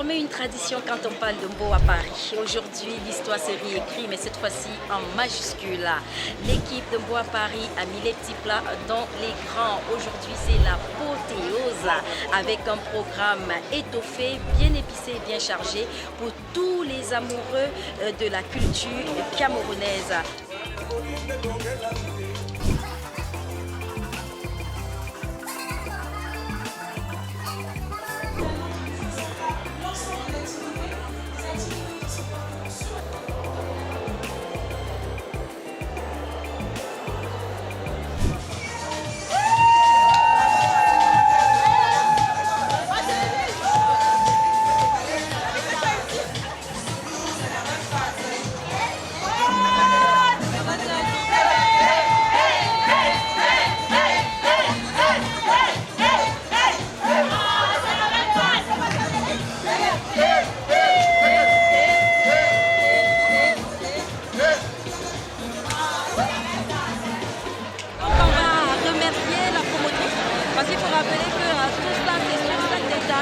désormais une tradition quand on parle de Mbo à Paris. Aujourd'hui, l'histoire se réécrit, mais cette fois-ci en majuscule. L'équipe de Mbo à Paris a mis les petits plats dans les grands. Aujourd'hui, c'est la l'apothéose avec un programme étoffé, bien épicé et bien chargé pour tous les amoureux de la culture camerounaise. Parce qu'il faut rappeler que tout ça, c'est sur ça déjà.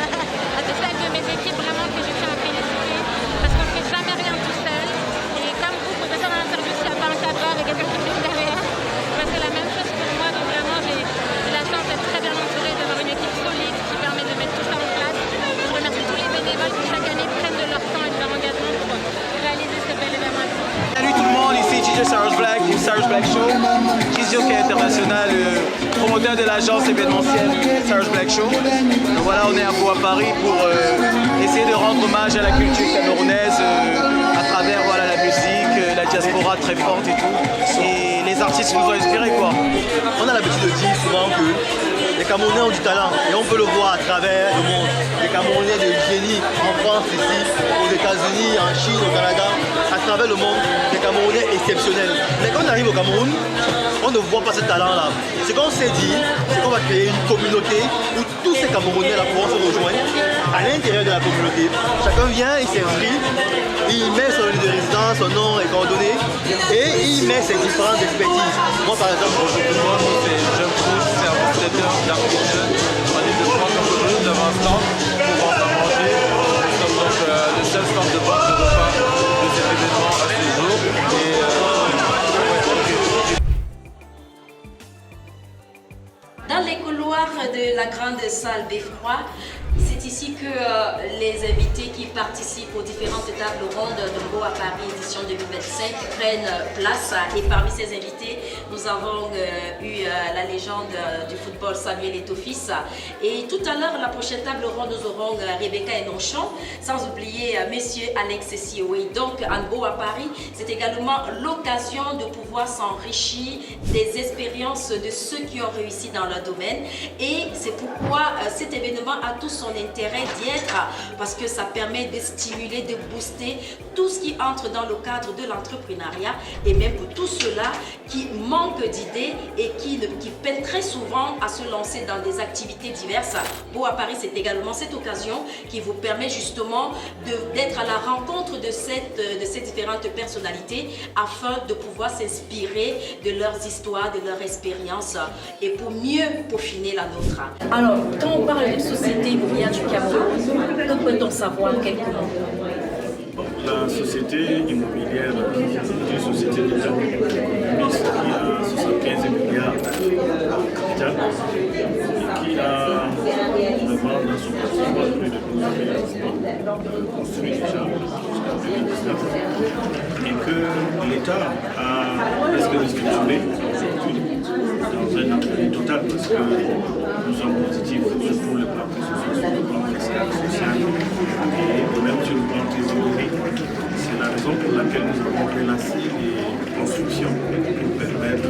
C'est celle de mes équipes vraiment que je tiens à féliciter. Parce qu'on ne fait jamais rien tout seul. Et comme vous pouvez faire dans l'interview, s'il n'y a pas un cadreur et quelqu'un qui fait derrière. C'est la même chose pour moi. Donc vraiment, j'ai la chance d'être très bien entourée, d'avoir une équipe solide qui permet de mettre tout ça en place. Je remercie tous les bénévoles qui chaque année prennent de leur temps et de leur engagement pour réaliser ce bel événement. Salut tout le monde, ici DJ Cyrus Black du Cyrus Black Show. Jockey international, promoteur de l'agence événementielle Cyrus Black Show. Donc voilà, on est à Mbo à Paris pour essayer de rendre hommage à la culture camerounaise à travers voilà, la musique, la diaspora très forte et tout. Et les artistes nous ont inspirés quoi. On a l'habitude de dire souvent que les Camerounais ont du talent et on peut le voir à travers le monde. Les Camerounais de génie en France, ici, aux États-Unis, en Chine, au Canada, à travers le monde, des Camerounais exceptionnels. Mais quand on arrive au Cameroun, on ne voit pas ce talent-là. Ce qu'on s'est dit, c'est qu'on va créer une communauté où tous ces Camerounais-là pourront se rejoindre à l'intérieur de la communauté. Chacun vient, il s'inscrit, il met son lieu de résidence, son nom et coordonnées, et il met ses différentes expertises. Moi, par exemple, moi, c'est Jeune Cruz, c'est un ambassadeur d'Arctic Jeune. On est de France en Cameroun, nous avons un stand pour vendre à manger. Nous sommes donc le seul stand de vente de repas de cet événement à ce jour. Dans les couloirs de la grande salle Beffroi, c'est ici que les invités qui participent aux différentes tables rondes de Mbo à Paris édition 2025 prennent place. Et parmi ces invités, nous avons eu la légende du football Samuel Eto'o-Fils. Et tout à l'heure, la prochaine table ronde, nous aurons Rebecca Enochon, sans oublier messieurs Alex Sioui. Donc, à Mbo à Paris, c'est également l'occasion de pouvoir s'enrichir des expériences de ceux qui ont réussi dans leur domaine. Et c'est pourquoi cet événement a tout son intérêt d'y être, parce que ça permet de stimuler, de booster tout ce qui entre dans le cadre de l'entrepreneuriat, et même pour tous ceux-là qui manquent d'idées et qui peinent très souvent à se lancer dans des activités diverses. Mbo à Paris, c'est également cette occasion qui vous permet justement d'être à la rencontre de ces différentes personnalités afin de pouvoir s'inspirer de leurs histoires, de leurs expériences et pour mieux peaufiner la nôtre. Alors, quand on parle de société immobilière du Cameroun, que peut-on savoir en quelques mots? La société immobilière est une société d'État mixte qui a 75 milliards de capital et qui a vraiment dans son patrimoine plus de 12 000 construits déjà jusqu'à 2019 et que l'État a presque restructuré dans un entraînement total parce que nous sommes positifs sur tout le plan que ce soit sur le plan fiscal, social et même sur le plan trésorerie. C'est la raison pour laquelle nous avons relancé les constructions pour permettre